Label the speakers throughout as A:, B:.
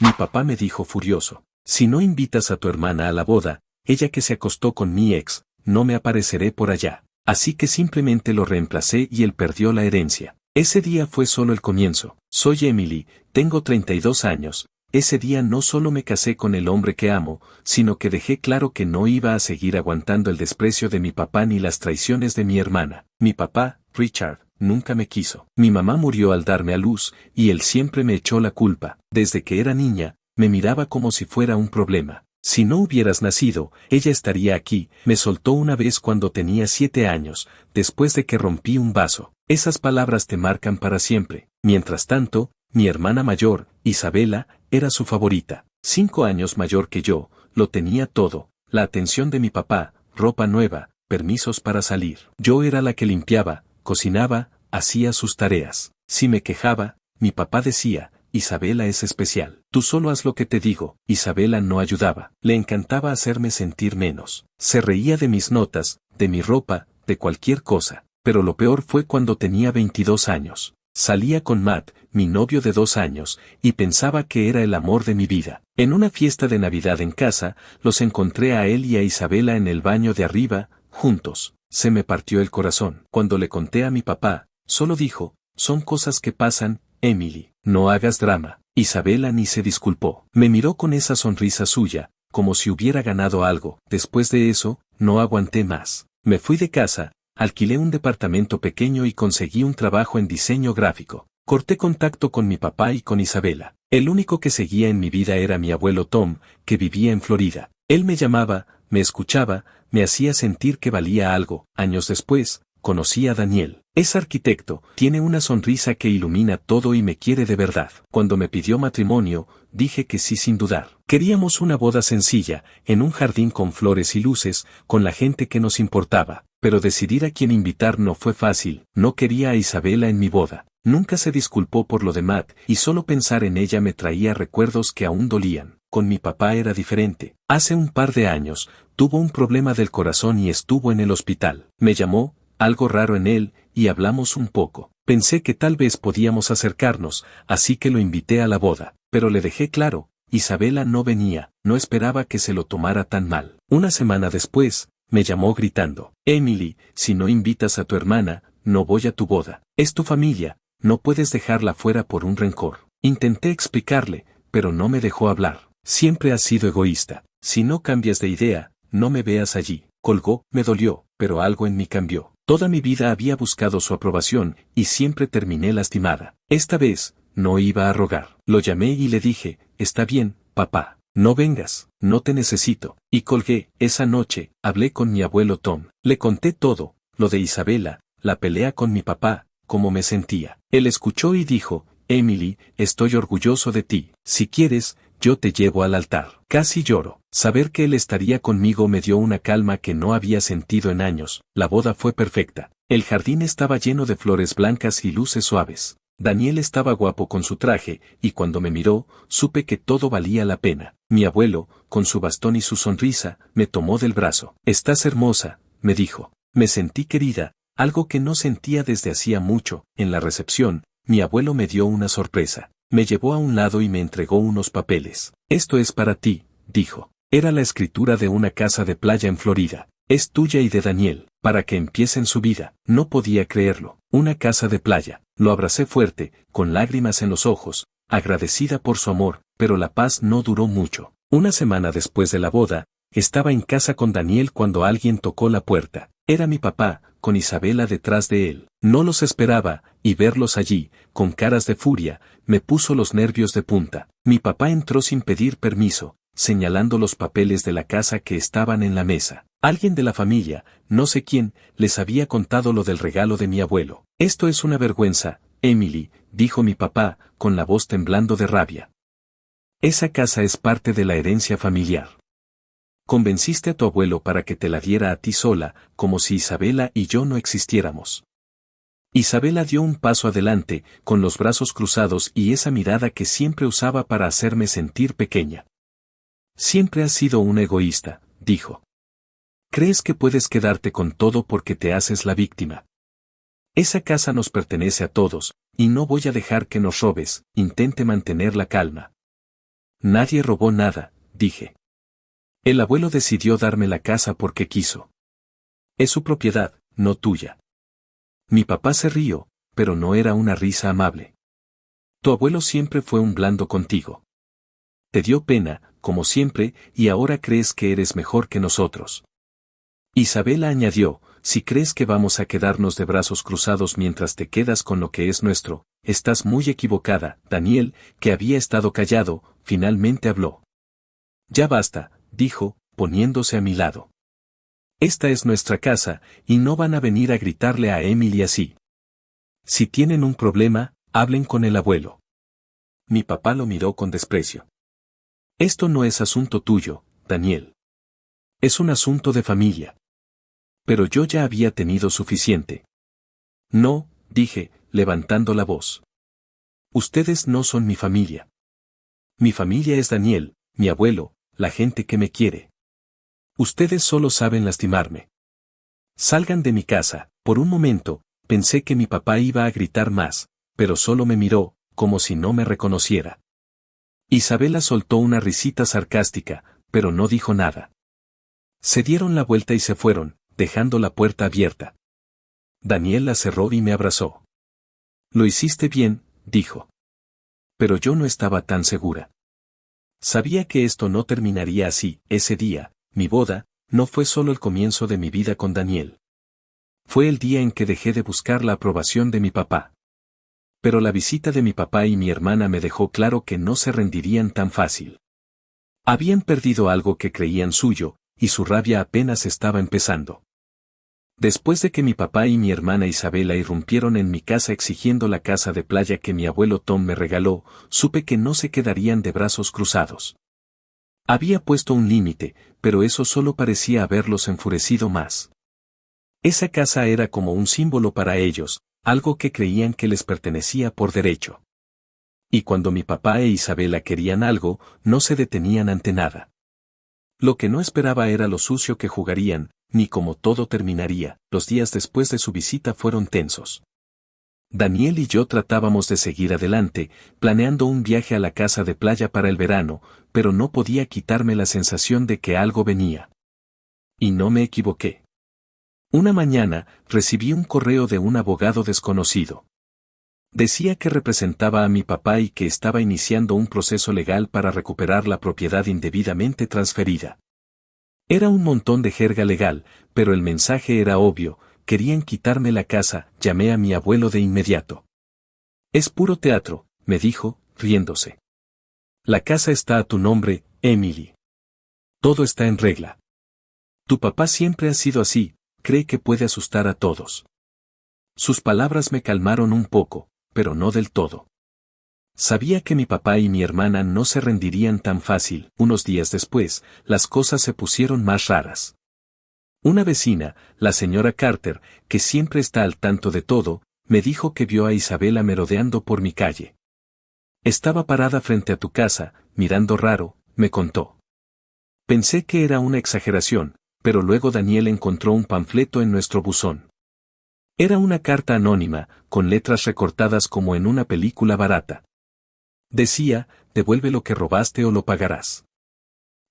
A: Mi papá me dijo furioso. Si no invitas a tu hermana a la boda, ella que se acostó con mi ex, no me apareceré por allá. Así que simplemente lo reemplacé y él perdió la herencia. Ese día fue solo el comienzo. Soy Emily, tengo 32 años. Ese día no solo me casé con el hombre que amo, sino que dejé claro que no iba a seguir aguantando el desprecio de mi papá ni las traiciones de mi hermana. Mi papá, Richard, nunca me quiso. Mi mamá murió al darme a luz, y él siempre me echó la culpa. Desde que era niña, me miraba como si fuera un problema. Si no hubieras nacido, ella estaría aquí. Me soltó una vez cuando tenía 7 años, después de que rompí un vaso. Esas palabras te marcan para siempre. Mientras tanto, mi hermana mayor, Isabela, era su favorita. 5 años mayor que yo, lo tenía todo. La atención de mi papá, ropa nueva, permisos para salir. Yo era la que limpiaba, cocinaba, hacía sus tareas. Si me quejaba, mi papá decía, Isabela es especial. Tú solo haz lo que te digo. Isabela no ayudaba. Le encantaba hacerme sentir menos. Se reía de mis notas, de mi ropa, de cualquier cosa. Pero lo peor fue cuando tenía 22 años. Salía con Matt, mi novio de 2 años, y pensaba que era el amor de mi vida. En una fiesta de Navidad en casa, los encontré a él y a Isabela en el baño de arriba, juntos. Se me partió el corazón. Cuando le conté a mi papá, solo dijo, son cosas que pasan, Emily, no hagas drama. Isabela ni se disculpó. Me miró con esa sonrisa suya, como si hubiera ganado algo. Después de eso, no aguanté más. Me fui de casa, alquilé un departamento pequeño y conseguí un trabajo en diseño gráfico. Corté contacto con mi papá y con Isabela. El único que seguía en mi vida era mi abuelo Tom, que vivía en Florida. Él me llamaba, me escuchaba, me hacía sentir que valía algo. Años después, conocí a Daniel. Es arquitecto, tiene una sonrisa que ilumina todo y me quiere de verdad. Cuando me pidió matrimonio, dije que sí sin dudar. Queríamos una boda sencilla, en un jardín con flores y luces, con la gente que nos importaba. Pero decidir a quién invitar no fue fácil. No quería a Isabela en mi boda. Nunca se disculpó por lo de Matt, y solo pensar en ella me traía recuerdos que aún dolían. Con mi papá era diferente. Hace un par de años, tuvo un problema del corazón y estuvo en el hospital. Me llamó, algo raro en él, y hablamos un poco. Pensé que tal vez podíamos acercarnos, así que lo invité a la boda. Pero le dejé claro, Isabela no venía, no esperaba que se lo tomara tan mal. Una semana después, me llamó gritando, Emily, si no invitas a tu hermana, no voy a tu boda. Es tu familia, no puedes dejarla fuera por un rencor. Intenté explicarle, pero no me dejó hablar. Siempre has sido egoísta. Si no cambias de idea, no me veas allí. Colgó, me dolió, pero algo en mí cambió. Toda mi vida había buscado su aprobación, y siempre terminé lastimada. Esta vez, no iba a rogar. Lo llamé y le dije, está bien, papá. No vengas, no te necesito. Y colgué. Esa noche, hablé con mi abuelo Tom. Le conté todo, lo de Isabela, la pelea con mi papá, cómo me sentía. Él escuchó y dijo, Emily, estoy orgulloso de ti. Si quieres, yo te llevo al altar. Casi lloro. Saber que él estaría conmigo me dio una calma que no había sentido en años. La boda fue perfecta. El jardín estaba lleno de flores blancas y luces suaves. Daniel estaba guapo con su traje, y cuando me miró, supe que todo valía la pena. Mi abuelo, con su bastón y su sonrisa, me tomó del brazo. Estás hermosa, me dijo. Me sentí querida, algo que no sentía desde hacía mucho. En la recepción, mi abuelo me dio una sorpresa. Me llevó a un lado y me entregó unos papeles. Esto es para ti, dijo. Era la escritura de una casa de playa en Florida. Es tuya y de Daniel, para que empiecen su vida. No podía creerlo. Una casa de playa. Lo abracé fuerte, con lágrimas en los ojos, agradecida por su amor, pero la paz no duró mucho. Una semana después de la boda, estaba en casa con Daniel cuando alguien tocó la puerta. Era mi papá, con Isabela detrás de él. No los esperaba, y verlos allí, con caras de furia, me puso los nervios de punta. Mi papá entró sin pedir permiso, señalando los papeles de la casa que estaban en la mesa. Alguien de la familia, no sé quién, les había contado lo del regalo de mi abuelo. Esto es una vergüenza, Emily, dijo mi papá, con la voz temblando de rabia. Esa casa es parte de la herencia familiar. Convenciste a tu abuelo para que te la diera a ti sola, como si Isabela y yo no existiéramos. Isabela dio un paso adelante, con los brazos cruzados y esa mirada que siempre usaba para hacerme sentir pequeña. Siempre has sido un egoísta, dijo. ¿Crees que puedes quedarte con todo porque te haces la víctima? Esa casa nos pertenece a todos, y no voy a dejar que nos robes. Intente mantener la calma. Nadie robó nada, dije. El abuelo decidió darme la casa porque quiso. Es su propiedad, no tuya. Mi papá se rió, pero no era una risa amable. Tu abuelo siempre fue un blando contigo. Te dio pena, como siempre, y ahora crees que eres mejor que nosotros. Isabela añadió, si crees que vamos a quedarnos de brazos cruzados mientras te quedas con lo que es nuestro, estás muy equivocada. Daniel, que había estado callado, finalmente habló. Ya basta, dijo, poniéndose a mi lado. Esta es nuestra casa, y no van a venir a gritarle a Emily así. Si tienen un problema, hablen con el abuelo. Mi papá lo miró con desprecio. Esto no es asunto tuyo, Daniel. Es un asunto de familia. Pero yo ya había tenido suficiente. No, dije, levantando la voz. Ustedes no son mi familia. Mi familia es Daniel, mi abuelo, la gente que me quiere. Ustedes solo saben lastimarme. Salgan de mi casa. Por un momento, pensé que mi papá iba a gritar más, pero solo me miró, como si no me reconociera. Isabela soltó una risita sarcástica, pero no dijo nada. Se dieron la vuelta y se fueron, dejando la puerta abierta. Daniel la cerró y me abrazó. Lo hiciste bien, dijo. Pero yo no estaba tan segura. Sabía que esto no terminaría así. Ese día, mi boda, no fue solo el comienzo de mi vida con Daniel. Fue el día en que dejé de buscar la aprobación de mi papá. Pero la visita de mi papá y mi hermana me dejó claro que no se rendirían tan fácil. Habían perdido algo que creían suyo, y su rabia apenas estaba empezando. Después de que mi papá y mi hermana Isabela irrumpieron en mi casa exigiendo la casa de playa que mi abuelo Tom me regaló, supe que no se quedarían de brazos cruzados. Había puesto un límite, pero eso solo parecía haberlos enfurecido más. Esa casa era como un símbolo para ellos, algo que creían que les pertenecía por derecho. Y cuando mi papá e Isabela querían algo, no se detenían ante nada. Lo que no esperaba era lo sucio que jugarían, ni cómo todo terminaría. Los días después de su visita fueron tensos. Daniel y yo tratábamos de seguir adelante, planeando un viaje a la casa de playa para el verano, pero no podía quitarme la sensación de que algo venía. Y no me equivoqué. Una mañana, recibí un correo de un abogado desconocido. Decía que representaba a mi papá y que estaba iniciando un proceso legal para recuperar la propiedad indebidamente transferida. Era un montón de jerga legal, pero el mensaje era obvio, querían quitarme la casa. Llamé a mi abuelo de inmediato. Es puro teatro, me dijo, riéndose. La casa está a tu nombre, Emily. Todo está en regla. Tu papá siempre ha sido así, cree que puede asustar a todos. Sus palabras me calmaron un poco, pero no del todo. Sabía que mi papá y mi hermana no se rendirían tan fácil. Unos días después, las cosas se pusieron más raras. Una vecina, la señora Carter, que siempre está al tanto de todo, me dijo que vio a Isabela merodeando por mi calle. Estaba parada frente a tu casa, mirando raro, me contó. Pensé que era una exageración, pero luego Daniel encontró un panfleto en nuestro buzón. Era una carta anónima, con letras recortadas como en una película barata. Decía, devuelve lo que robaste o lo pagarás.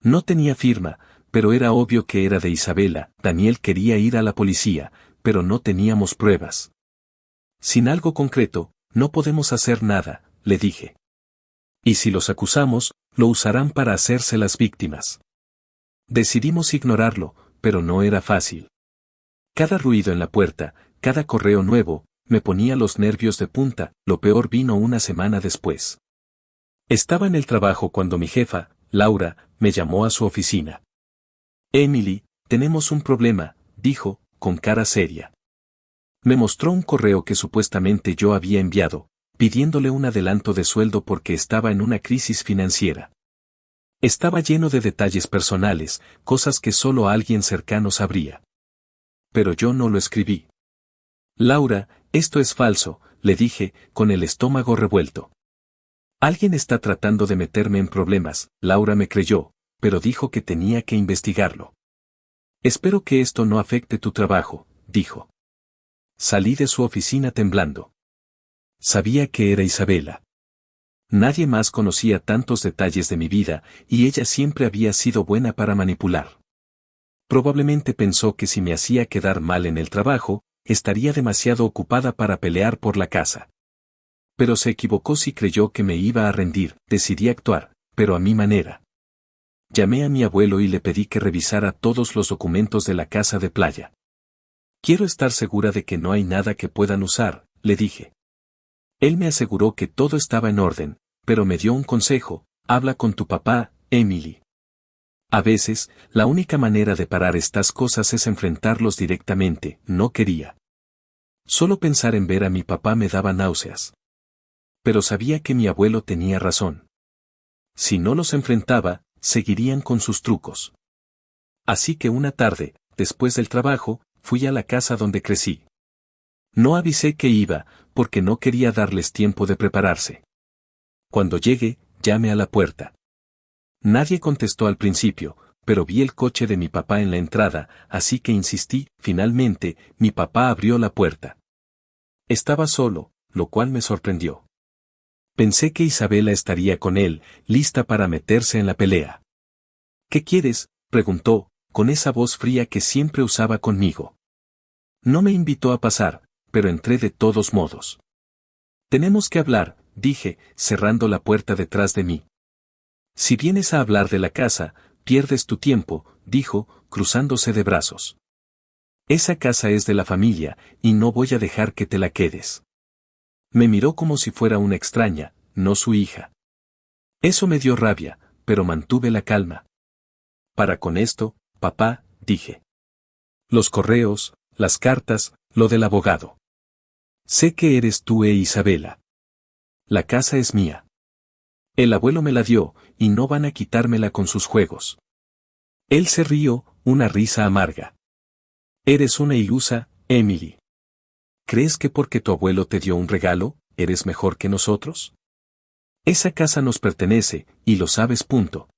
A: No tenía firma, pero era obvio que era de Isabela. Daniel quería ir a la policía, pero no teníamos pruebas. Sin algo concreto, no podemos hacer nada, le dije. Y si los acusamos, lo usarán para hacerse las víctimas. Decidimos ignorarlo, pero no era fácil. Cada ruido en la puerta, cada correo nuevo, me ponía los nervios de punta. Lo peor vino una semana después. Estaba en el trabajo cuando mi jefa, Laura, me llamó a su oficina. Emily, tenemos un problema, dijo, con cara seria. Me mostró un correo que supuestamente yo había enviado, pidiéndole un adelanto de sueldo porque estaba en una crisis financiera. Estaba lleno de detalles personales, cosas que solo alguien cercano sabría. Pero yo no lo escribí. Laura, esto es falso, le dije, con el estómago revuelto. Alguien está tratando de meterme en problemas. Laura me creyó, pero dijo que tenía que investigarlo. Espero que esto no afecte tu trabajo, dijo. Salí de su oficina temblando. Sabía que era Isabela. Nadie más conocía tantos detalles de mi vida, y ella siempre había sido buena para manipular. Probablemente pensó que si me hacía quedar mal en el trabajo, estaría demasiado ocupada para pelear por la casa. Pero se equivocó si creyó que me iba a rendir. Decidí actuar, pero a mi manera. Llamé a mi abuelo y le pedí que revisara todos los documentos de la casa de playa. Quiero estar segura de que no hay nada que puedan usar, le dije. Él me aseguró que todo estaba en orden, pero me dio un consejo: habla con tu papá, Emily. A veces, la única manera de parar estas cosas es enfrentarlos directamente. No quería. Solo pensar en ver a mi papá me daba náuseas. Pero sabía que mi abuelo tenía razón. Si no los enfrentaba, seguirían con sus trucos. Así que una tarde, después del trabajo, fui a la casa donde crecí. No avisé que iba, porque no quería darles tiempo de prepararse. Cuando llegué, llamé a la puerta. Nadie contestó al principio, pero vi el coche de mi papá en la entrada, así que insistí. Finalmente, mi papá abrió la puerta. Estaba solo, lo cual me sorprendió. Pensé que Isabela estaría con él, lista para meterse en la pelea. ¿Qué quieres?, preguntó, con esa voz fría que siempre usaba conmigo. No me invitó a pasar, pero entré de todos modos. Tenemos que hablar, dije, cerrando la puerta detrás de mí. Si vienes a hablar de la casa, pierdes tu tiempo, dijo, cruzándose de brazos. Esa casa es de la familia, y no voy a dejar que te la quedes. Me miró como si fuera una extraña, no su hija. Eso me dio rabia, pero mantuve la calma. Para con esto, papá, dije. Los correos, las cartas, lo del abogado. Sé que eres tú Isabela. La casa es mía. El abuelo me la dio, y no van a quitármela con sus juegos. Él se rió, una risa amarga. Eres una ilusa, Emily. ¿Crees que porque tu abuelo te dio un regalo, eres mejor que nosotros? Esa casa nos pertenece, y lo sabes. Punto.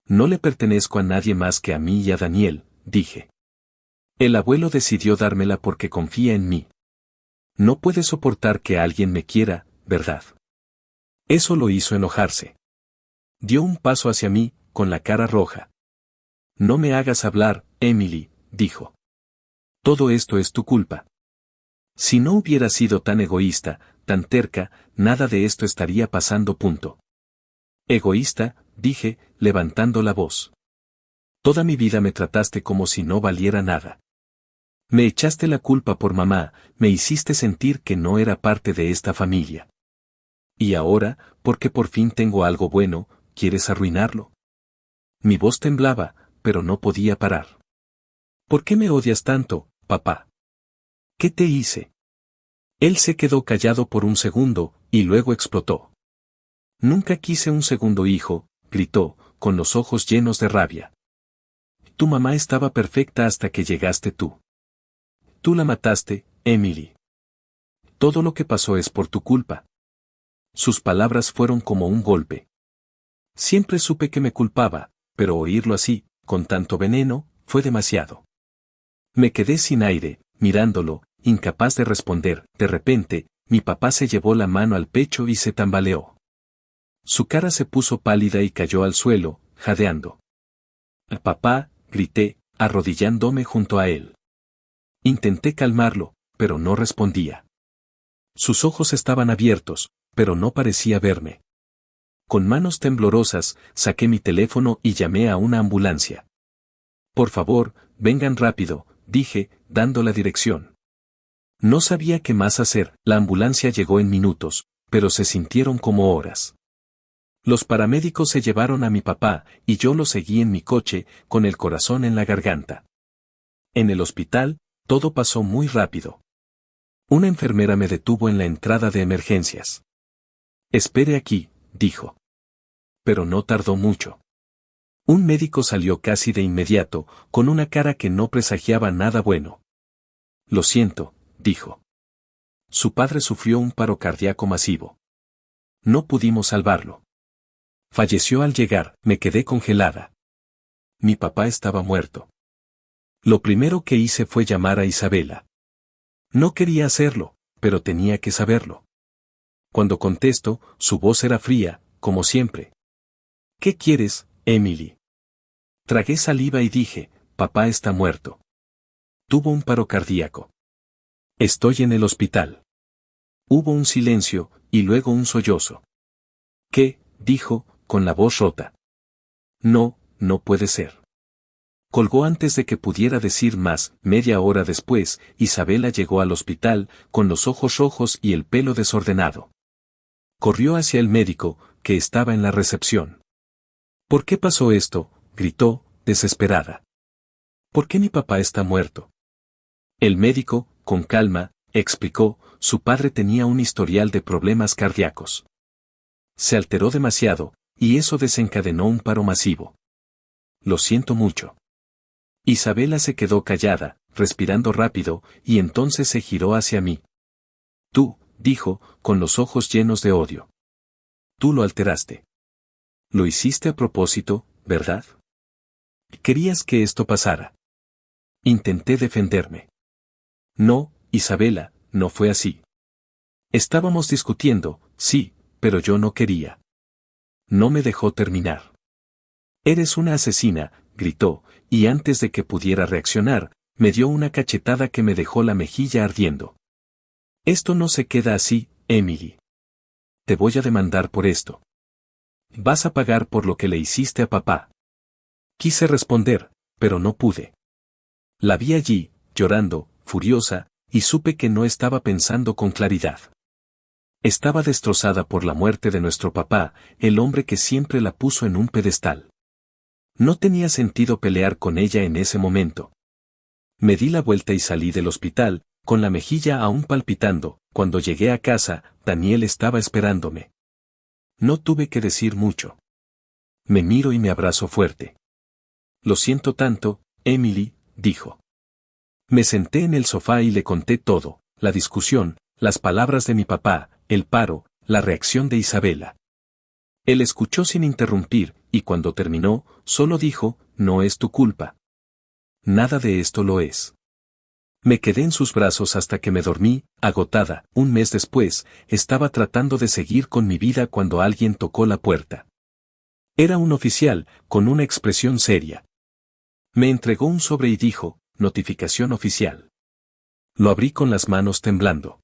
A: No le pertenezco a nadie más que a mí y a Daniel, dije. El abuelo decidió dármela porque confía en mí. No puede soportar que alguien me quiera, ¿verdad? Eso lo hizo enojarse. Dio un paso hacia mí, con la cara roja. No me hagas hablar, Emily, dijo. Todo esto es tu culpa. Si no hubiera sido tan egoísta, tan terca, nada de esto estaría pasando. Punto. Egoísta, dije, levantando la voz. Toda mi vida me trataste como si no valiera nada. Me echaste la culpa por mamá, me hiciste sentir que no era parte de esta familia. Y ahora, porque por fin tengo algo bueno, ¿quieres arruinarlo? Mi voz temblaba, pero no podía parar. ¿Por qué me odias tanto, papá? ¿Qué te hice? Él se quedó callado por un segundo, y luego explotó. Nunca quise un segundo hijo, gritó, con los ojos llenos de rabia. Tu mamá estaba perfecta hasta que llegaste tú. Tú la mataste, Emily. Todo lo que pasó es por tu culpa. Sus palabras fueron como un golpe. Siempre supe que me culpaba, pero oírlo así, con tanto veneno, fue demasiado. Me quedé sin aire, mirándolo, incapaz de responder. De repente, mi papá se llevó la mano al pecho y se tambaleó. Su cara se puso pálida y cayó al suelo, jadeando. Papá, grité, arrodillándome junto a él. Intenté calmarlo, pero no respondía. Sus ojos estaban abiertos, pero no parecía verme. Con manos temblorosas, saqué mi teléfono y llamé a una ambulancia. Por favor, vengan rápido, dije, dando la dirección. No sabía qué más hacer. La ambulancia llegó en minutos, pero se sintieron como horas. Los paramédicos se llevaron a mi papá, y yo lo seguí en mi coche, con el corazón en la garganta. En el hospital, todo pasó muy rápido. Una enfermera me detuvo en la entrada de emergencias. Espere aquí, dijo. Pero no tardó mucho. Un médico salió casi de inmediato, con una cara que no presagiaba nada bueno. Lo siento, dijo. Su padre sufrió un paro cardíaco masivo. No pudimos salvarlo. Falleció al llegar. Me quedé congelada. Mi papá estaba muerto. Lo primero que hice fue llamar a Isabela. No quería hacerlo, pero tenía que saberlo. Cuando contesto, su voz era fría, como siempre. ¿Qué quieres, Emily? Tragué saliva y dije, papá está muerto. Tuvo un paro cardíaco. Estoy en el hospital. Hubo un silencio, y luego un sollozo. ¿Qué? Dijo, con la voz rota. No, no puede ser. Colgó antes de que pudiera decir más. Media hora después, Isabela llegó al hospital, con los ojos rojos y el pelo desordenado. Corrió hacia el médico, que estaba en la recepción. ¿Por qué pasó esto?, gritó, desesperada. ¿Por qué mi papá está muerto? El médico, con calma, explicó, su padre tenía un historial de problemas cardíacos. Se alteró demasiado, y eso desencadenó un paro masivo. Lo siento mucho. Isabela se quedó callada, respirando rápido, y entonces se giró hacia mí. Tú, dijo, con los ojos llenos de odio. Tú lo alteraste. Lo hiciste a propósito, ¿verdad? Querías que esto pasara. Intenté defenderme. No, Isabela, no fue así. Estábamos discutiendo, sí, pero yo no quería. No me dejó terminar. Eres una asesina, gritó, y antes de que pudiera reaccionar, me dio una cachetada que me dejó la mejilla ardiendo. Esto no se queda así, Emily. Te voy a demandar por esto. Vas a pagar por lo que le hiciste a papá. Quise responder, pero no pude. La vi allí, llorando, furiosa, y supe que no estaba pensando con claridad. Estaba destrozada por la muerte de nuestro papá, el hombre que siempre la puso en un pedestal. No tenía sentido pelear con ella en ese momento. Me di la vuelta y salí del hospital, con la mejilla aún palpitando. Cuando llegué a casa, Daniel estaba esperándome. No tuve que decir mucho. Me miro y me abrazo fuerte. Lo siento tanto, Emily, dijo. Me senté en el sofá y le conté todo, la discusión, las palabras de mi papá, el paro, la reacción de Isabela. Él escuchó sin interrumpir, y cuando terminó, solo dijo, no es tu culpa. Nada de esto lo es. Me quedé en sus brazos hasta que me dormí, agotada. Un mes después, estaba tratando de seguir con mi vida cuando alguien tocó la puerta. Era un oficial, con una expresión seria. Me entregó un sobre y dijo, notificación oficial. Lo abrí con las manos temblando.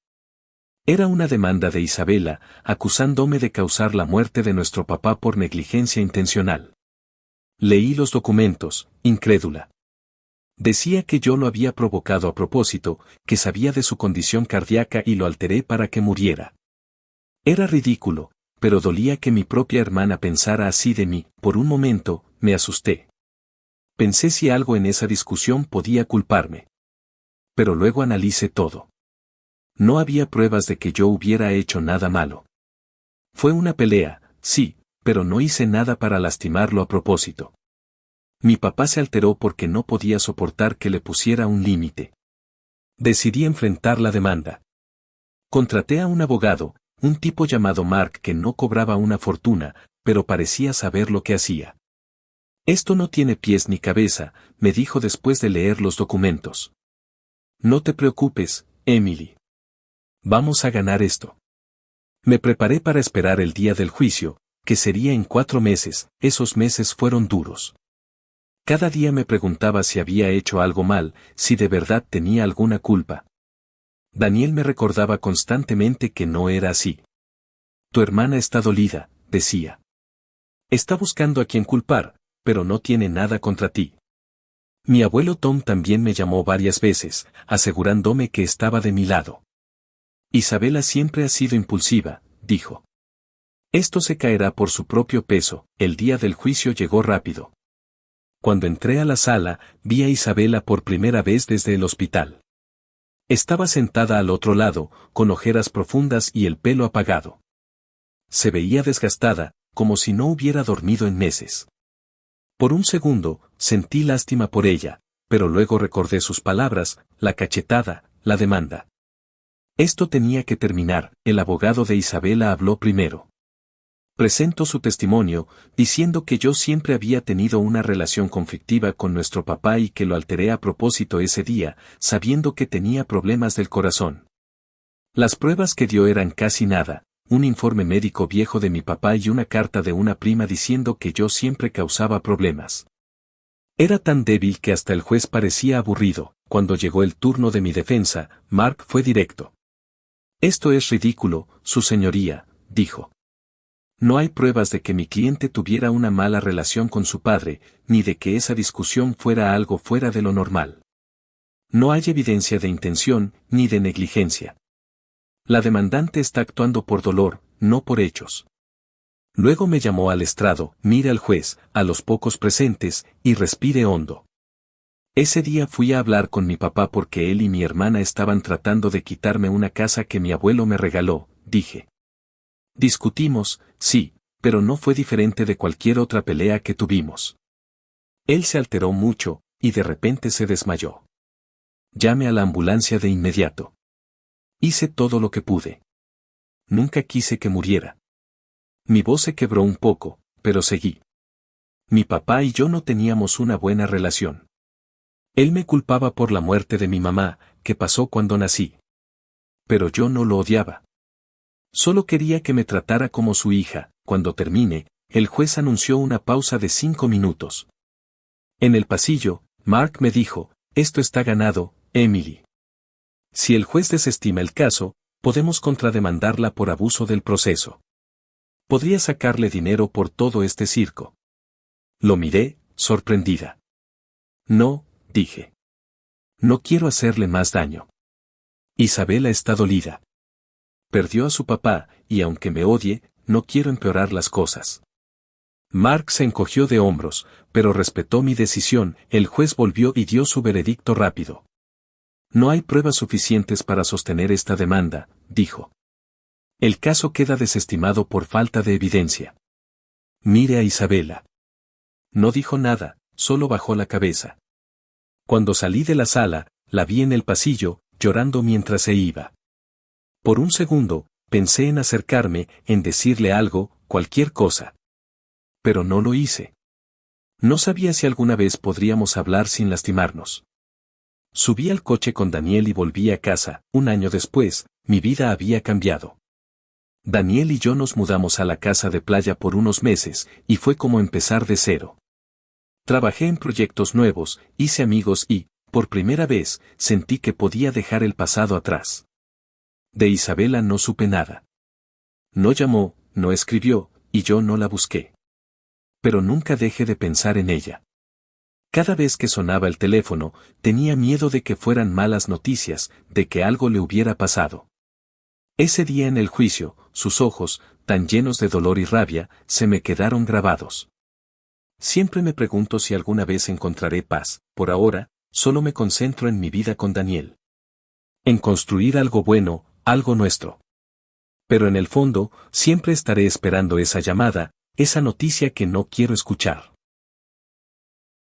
A: Era una demanda de Isabela, acusándome de causar la muerte de nuestro papá por negligencia intencional. Leí los documentos, incrédula. Decía que yo lo había provocado a propósito, que sabía de su condición cardíaca y lo alteré para que muriera. Era ridículo, pero dolía que mi propia hermana pensara así de mí. Por un momento, me asusté. Pensé si algo en esa discusión podía culparme. Pero luego analicé todo. No había pruebas de que yo hubiera hecho nada malo. Fue una pelea, sí, pero no hice nada para lastimarlo a propósito. Mi papá se alteró porque no podía soportar que le pusiera un límite. Decidí enfrentar la demanda. Contraté a un abogado, un tipo llamado Mark que no cobraba una fortuna, pero parecía saber lo que hacía. Esto no tiene pies ni cabeza, me dijo después de leer los documentos. No te preocupes, Emily. Vamos a ganar esto. Me preparé para esperar el día del juicio, que sería en 4 meses. Esos meses fueron duros. Cada día me preguntaba si había hecho algo mal, si de verdad tenía alguna culpa. Daniel me recordaba constantemente que no era así. Tu hermana está dolida, decía. Está buscando a quien culpar, pero no tiene nada contra ti. Mi abuelo Tom también me llamó varias veces, asegurándome que estaba de mi lado. Isabela siempre ha sido impulsiva, dijo. Esto se caerá por su propio peso. El día del juicio llegó rápido. Cuando entré a la sala, vi a Isabela por primera vez desde el hospital. Estaba sentada al otro lado, con ojeras profundas y el pelo apagado. Se veía desgastada, como si no hubiera dormido en meses. Por un segundo, sentí lástima por ella, pero luego recordé sus palabras, la cachetada, la demanda. Esto tenía que terminar. El abogado de Isabela habló primero. Presentó su testimonio, diciendo que yo siempre había tenido una relación conflictiva con nuestro papá y que lo alteré a propósito ese día, sabiendo que tenía problemas del corazón. Las pruebas que dio eran casi nada. un informe médico viejo de mi papá y una carta de una prima diciendo que yo siempre causaba problemas. Era tan débil que hasta el juez parecía aburrido. Cuando llegó el turno de mi defensa, Mark fue directo. Esto es ridículo, su señoría, dijo. No hay pruebas de que mi cliente tuviera una mala relación con su padre, ni de que esa discusión fuera algo fuera de lo normal. No hay evidencia de intención, ni de negligencia. La demandante está actuando por dolor, no por hechos. Luego me llamó al estrado, mire al juez, a los pocos presentes, y respire hondo. Ese día fui a hablar con mi papá porque él y mi hermana estaban tratando de quitarme una casa que mi abuelo me regaló, dije. Discutimos, sí, pero no fue diferente de cualquier otra pelea que tuvimos. Él se alteró mucho, y de repente se desmayó. Llamé a la ambulancia de inmediato. Hice todo lo que pude. Nunca quise que muriera. Mi voz se quebró un poco, pero seguí. Mi papá y yo no teníamos una buena relación. Él me culpaba por la muerte de mi mamá, que pasó cuando nací. Pero yo no lo odiaba. Solo quería que me tratara como su hija. Cuando termine, el juez anunció una pausa de 5 minutos. En el pasillo, Mark me dijo, esto está ganado, Emily. Si el juez desestima el caso, podemos contrademandarla por abuso del proceso. Podría sacarle dinero por todo este circo. Lo miré, sorprendida. No, dije. No quiero hacerle más daño. Isabela está dolida. Perdió a su papá, y aunque me odie, no quiero empeorar las cosas. Mark se encogió de hombros, pero respetó mi decisión. El juez volvió y dio su veredicto rápido. No hay pruebas suficientes para sostener esta demanda, dijo. El caso queda desestimado por falta de evidencia. Mire a Isabela. No dijo nada, solo bajó la cabeza. Cuando salí de la sala, la vi en el pasillo, llorando mientras se iba. Por un segundo, pensé en acercarme, en decirle algo, cualquier cosa. Pero no lo hice. No sabía si alguna vez podríamos hablar sin lastimarnos. Subí al coche con Daniel y volví a casa. Un año después, mi vida había cambiado. Daniel y yo nos mudamos a la casa de playa por unos meses, y fue como empezar de cero. Trabajé en proyectos nuevos, hice amigos y, por primera vez, sentí que podía dejar el pasado atrás. De Isabela no supe nada. No llamó, no escribió, y yo no la busqué. Pero nunca dejé de pensar en ella. Cada vez que sonaba el teléfono, tenía miedo de que fueran malas noticias, de que algo le hubiera pasado. Ese día en el juicio, sus ojos, tan llenos de dolor y rabia, se me quedaron grabados. Siempre me pregunto si alguna vez encontraré paz. Por ahora, solo me concentro en mi vida con Daniel. En construir algo bueno, algo nuestro. Pero en el fondo, siempre estaré esperando esa llamada, esa noticia que no quiero escuchar.